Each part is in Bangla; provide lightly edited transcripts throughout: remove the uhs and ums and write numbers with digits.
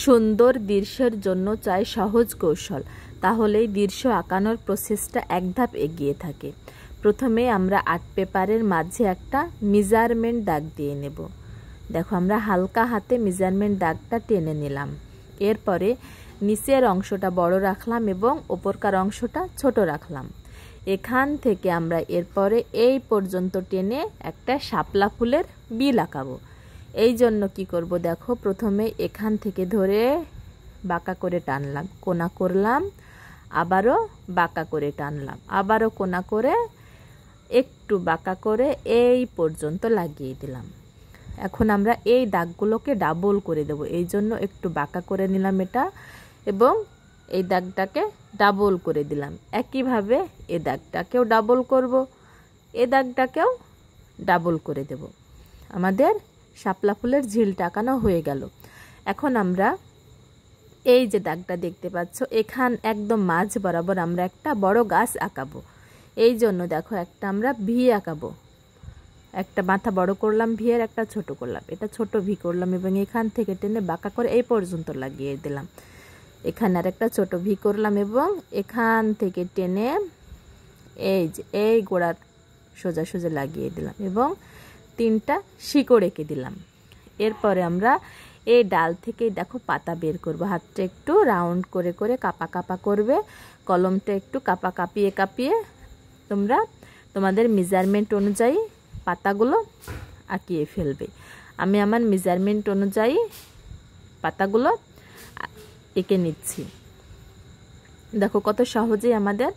সুন্দর দৃশ্যের জন্য চাই সহজ কৌশল, তাহলেই দৃশ্য আঁকানোর প্রসেসটা এক ধাপ এগিয়ে থাকে। প্রথমে আমরা আর্ট পেপারের মাঝে একটা মেজারমেন্ট দাগ দিয়ে নেব। দেখো আমরা হালকা হাতে মেজারমেন্ট দাগটা টেনে নিলাম। এরপরে নিচের অংশটা বড় রাখলাম এবং ওপরকার অংশটা ছোট রাখলাম। এখান থেকে আমরা এরপরে এই পর্যন্ত টেনে একটা শাপলা ফুলের বিল আঁকাবো। এই জন্য কি করব, দেখো প্রথমে এখান থেকে ধরে বাঁকা করে টানলাম, কোনা করলাম, আবারও বাঁকা করে টানলাম, আবারও কোনা করে একটু বাঁকা করে এই পর্যন্ত লাগিয়ে দিলাম। এখন আমরা এই দাগগুলোকে ডাবল করে দেব, এই জন্য একটু বাঁকা করে নিলাম এটা এবং এই দাগটাকে ডাবল করে দিলাম। একইভাবে এই দাগটাকেও ডাবল করব, এই দাগটাকেও ডাবল করে দেব। আমাদের শাপলা ফুলের ঝিলটা আঁকানো হয়ে গেল। এখন আমরা এই যে দাগটা দেখতে পাচ্ছ, এখান একদম মাঝ বরাবর আমরা একটা বড় গাছ আঁকাবো। এই জন্য দেখো একটা আমরা ভি আঁকাবো, একটা মাথা বড় করলাম ভি এর, একটা ছোট করলাম, এটা ছোট ভি করলাম এবং এখান থেকে টেনে বাঁকা করে এই পর্যন্ত লাগিয়ে দিলাম। এখানে আর একটা ছোট ভি করলাম এবং এখান থেকে টেনে এই যে এই গোড়ার সোজা সোজা লাগিয়ে দিলাম এবং তিনটা শিকড় এঁকে দিলাম। এরপরে আমরা এই ডাল থেকে দেখো পাতা বের করব। হাতটা একটু রাউন্ড করে করে কাপা কাপা করবে, কলমটা একটু কাপা কাঁপিয়ে কাঁপিয়ে তোমরা তোমাদের মেজারমেন্ট অনুযায়ী পাতাগুলো আঁকিয়ে ফেলবে। আমি আমার মেজারমেন্ট অনুযায়ী পাতাগুলো এঁকে নিচ্ছি। দেখো কত সহজেই আমাদের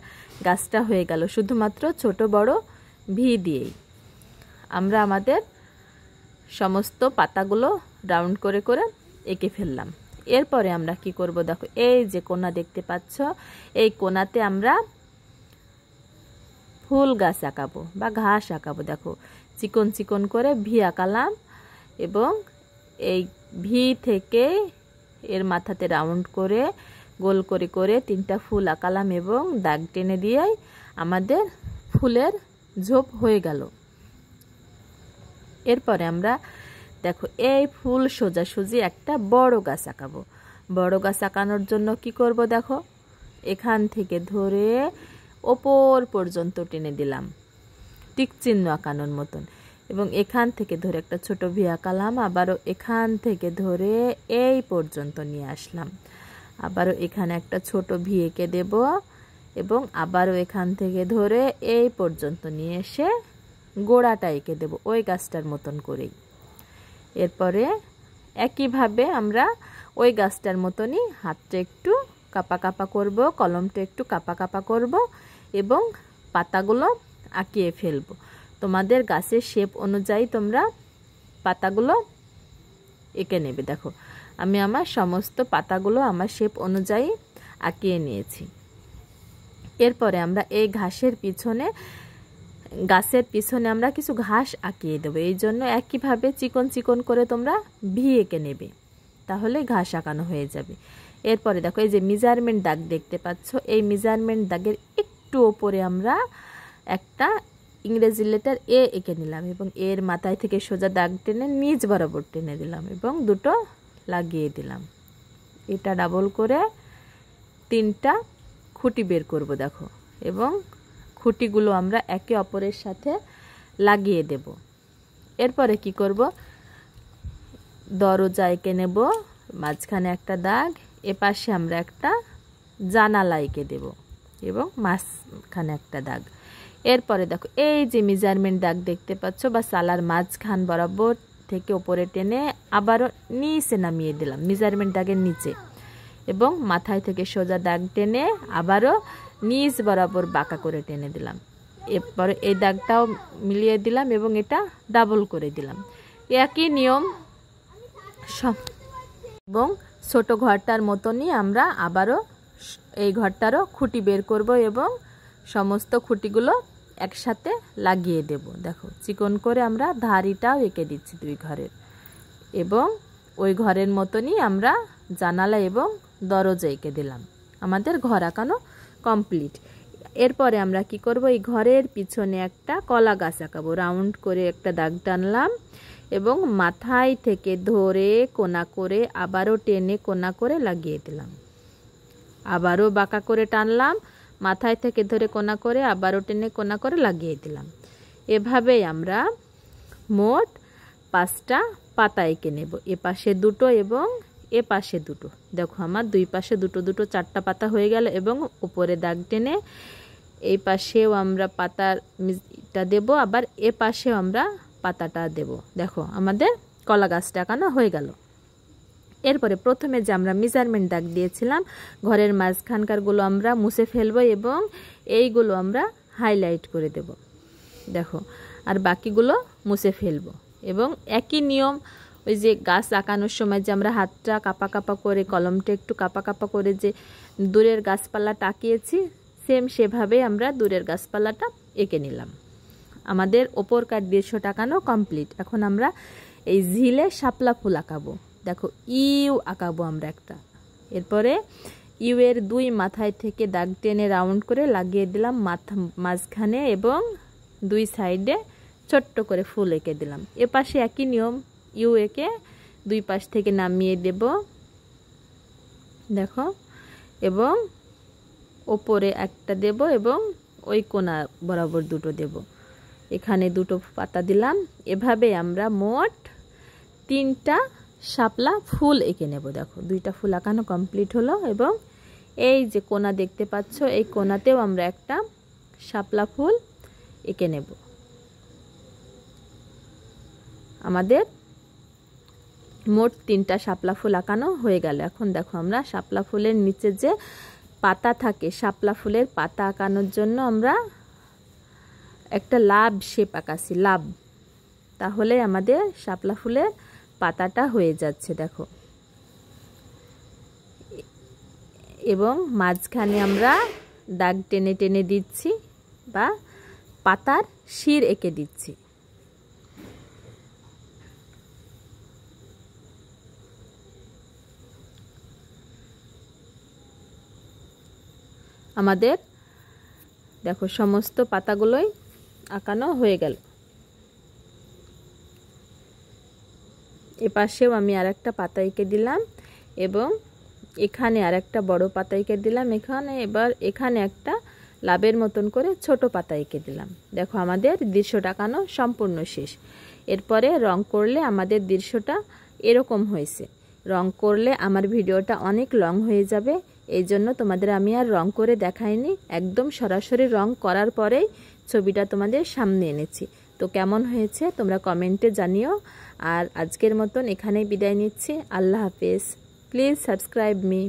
গাছটা হয়ে গেল, শুধুমাত্র ছোট বড় ভি দিয়েই। আমরা আমাদের সমস্ত পাতাগুলো রাউন্ড করে করে এঁকে ফেললাম। এরপরে আমরা কি করব, দেখো এই যে কোনা দেখতে পাচ্ছ, এই কোনাতে আমরা ফুল গাছ আঁকাবো বা ঘাস আঁকাবো। দেখো চিকন চিকন করে ভি আঁকালাম এবং এই ভি থেকে এর মাথাতে রাউন্ড করে গোল করে করে তিনটা ফুল আঁকালাম এবং দাগ টেনে দিয়েই আমাদের ফুলের ঝোপ হয়ে গেল। এরপরে আমরা দেখো এই ফুল সোজাসুজি একটা বড় গাছ আঁকাবো। বড় গাছ আঁকানোর জন্য কি করব, দেখো এখান থেকে ধরে ওপর পর্যন্ত টেনে দিলাম টিক চিহ্ন আঁকানোর মতন এবং এখান থেকে ধরে একটা ছোট ভি আঁকালাম, আবারও এখান থেকে ধরে এই পর্যন্ত নিয়ে আসলাম, আবারও এখানে একটা ছোট ভি এঁকে দেব এবং আবারও এখান থেকে ধরে এই পর্যন্ত নিয়ে এসে গোড়াটা এঁকে দেব ওই গাছটার মতন করেই। এরপরে একইভাবে আমরা ওই গাছটার মতনই হাতটা একটু কাপা কাপা করব, কলমটা একটু কাপা কাপা করব এবং পাতাগুলো আঁকিয়ে ফেলবো। তোমাদের গাছের শেপ অনুযায়ী তোমরা পাতাগুলো এঁকে নেবে। দেখো আমি আমার সমস্ত পাতাগুলো আমার শেপ অনুযায়ী আঁকিয়ে নিয়েছি। এরপরে আমরা এই গাছের পিছনে আমরা কিছু ঘাস আঁকিয়ে দেবো। এই জন্য একইভাবে চিকন চিকন করে তোমরা ভি এঁকে নেবে, তাহলে ঘাস আঁকানো হয়ে যাবে। এরপরে দেখো এই যে মেজারমেন্ট দাগ দেখতে পাচ্ছ, এই মেজারমেন্ট দাগের একটু ওপরে আমরা একটা ইংরেজি লেটার এ এঁকে নিলাম এবং এর মাথায় থেকে সোজা দাগ টেনে নিচ বরাবর টেনে দিলাম এবং দুটো লাগিয়ে দিলাম। এটা ডাবল করে তিনটা খুঁটি বের করব দেখো এবং খুঁটিগুলো আমরা একে অপরের সাথে লাগিয়ে দেব। এরপরে কি করব, দরজা এঁকে নেব, মাঝখানে একটা দাগ, এপাশে আমরা একটা জানালা এঁকে দেব এবং মাঝখানে একটা দাগ। এরপরে দেখো এই যে মেজারমেন্ট দাগ দেখতে পাচ্ছ বা সালার মাঝখান বরাবর থেকে ওপরে টেনে আবারও নিচে নামিয়ে দিলাম মেজারমেন্ট দাগের নিচে এবং মাথায় থেকে সোজা দাগ টেনে আবারও নিচ বরাবর বাঁকা করে টেনে দিলাম। এরপরে এই দাগটাও মিলিয়ে দিলাম এবং এটা ডাবল করে দিলাম। একই নিয়ম এবং ছোট ঘরটার মতনই আমরা আবারও এই ঘরটারও খুঁটি বের করব এবং সমস্ত খুঁটিগুলো একসাথে লাগিয়ে দেব। দেখো চিকন করে আমরা ধারিটাও এঁকে দিচ্ছি দুই ঘরের এবং ওই ঘরের মতনই আমরা জানালা এবং দরজা এঁকে দিলাম। আমাদের ঘর আঁকানো কমপ্লিট। এরপরে আমরা কি করব, এই ঘরের পিছনে একটা কলা গাছ আঁকাবো। রাউন্ড করে একটা দাগ টানলাম এবং মাথায় থেকে ধরে কোনা করে আবারও টেনে কোনা করে লাগিয়ে দিলাম। আবারও বাঁকা করে টানলাম, মাথায় থেকে ধরে কোনা করে আবারও টেনে কোনা করে লাগিয়ে দিলাম। এভাবেই আমরা মোট 5টা পাতা এঁকে নেব। এ পাশে দুটো এবং এ পাশে দুটো। দেখো আমার দুই পাশে দুটো দুটো 4টা পাতা হয়ে গেল এবং উপরে দাগ টেনে এই পাশেও আমরা পাতাটা দেব, আবার এ পাশেও আমরা পাতাটা দেব। দেখো আমাদের কলা গাছটা আঁকানো হয়ে গেল। এরপরে প্রথমে যে আমরা মেজারমেন্ট দাগ দিয়েছিলাম ঘরের মাঝখানকারগুলো আমরা মুছে ফেলবো এবং এইগুলো আমরা হাইলাইট করে দেব। দেখো আর বাকিগুলো মুছে ফেলবো এবং একই নিয়ম ওই যে গাছ আঁকানোর সময় যে আমরা হাতটা কাপা কাপা করে কলমটা একটু কাপা কাপা করে যে দূরের গাছপালাটা আঁকিয়েছি সেম সেভাবে আমরা দূরের গাছপালাটা এঁকে নিলাম। আমাদের ওপরকার দৃশ্যটা আঁকানো কমপ্লিট। এখন আমরা এই ঝিলে শাপলা ফুল আঁকাবো। দেখো ইউ আঁকাবো আমরা একটা। এরপরে ইউ এর 2 মাথায় থেকে দাগ টেনে রাউন্ড করে লাগিয়ে দিলাম মাঝখানে এবং 2 সাইডে ছোট্ট করে ফুল এঁকে দিলাম। এ পাশে একই নিয়ম, ইউ এঁকে 2 পাশ থেকে নামিয়ে দেব। দেখো এবং ওপরে একটা দেব এবং ওই কোণা বরাবর দুটো দেব। এখানে দুটো পাতা দিলাম। এভাবে আমরা মোট 3টা শাপলা ফুল এঁকে নেব। দেখো 2টা ফুল আঁকানো কমপ্লিট হলো এবং এই যে কোণা দেখতে পাচ্ছ এই কোণাতেও আমরা একটা শাপলা ফুল এঁকে নেব। আমাদের মোট 3টা শাপলা ফুল আঁকানো হয়ে গেল। এখন দেখো আমরা শাপলা ফুলের নিচে যে পাতা থাকে, শাপলা ফুলের পাতা আঁকানোর জন্য আমরা একটা লাভ শেপ আঁকাছি, লাভ। তাহলে আমাদের শাপলা ফুলের পাতাটা হয়ে যাচ্ছে। দেখো এবং মাঝখানে আমরা দাগ টেনে টেনে দিচ্ছি বা পাতার শির এঁকে দিচ্ছি। আমাদের দেখো সমস্ত পাতাগুলোই আঁকানো হয়ে গেল। এ পাশেও আমি আরেকটা পাতা এঁকে দিলাম এবং এখানে আরেকটা বড় পাতা এঁকে দিলাম। এবার এখানে একটা লাভের মতন করে ছোট পাতা এঁকে দিলাম। দেখো আমাদের দৃশ্যটা আঁকানো সম্পূর্ণ শেষ। এরপরে রং করলে আমাদের দৃশ্যটা এরকম হয়েছে। রং করলে আমার ভিডিওটা অনেক লং হয়ে যাবে, এই জন্য তোমাদের আমি আর রং করে দেখাইনি, একদম সরাসরি রং করার পরেই ছবিটা তোমাদের সামনে এনেছি। তো কেমন হয়েছে তোমরা কমেন্টে জানিও। আর আজকের মতন এখানেই বিদায় নিচ্ছি। আল্লাহ হাফেজ। Please subscribe me.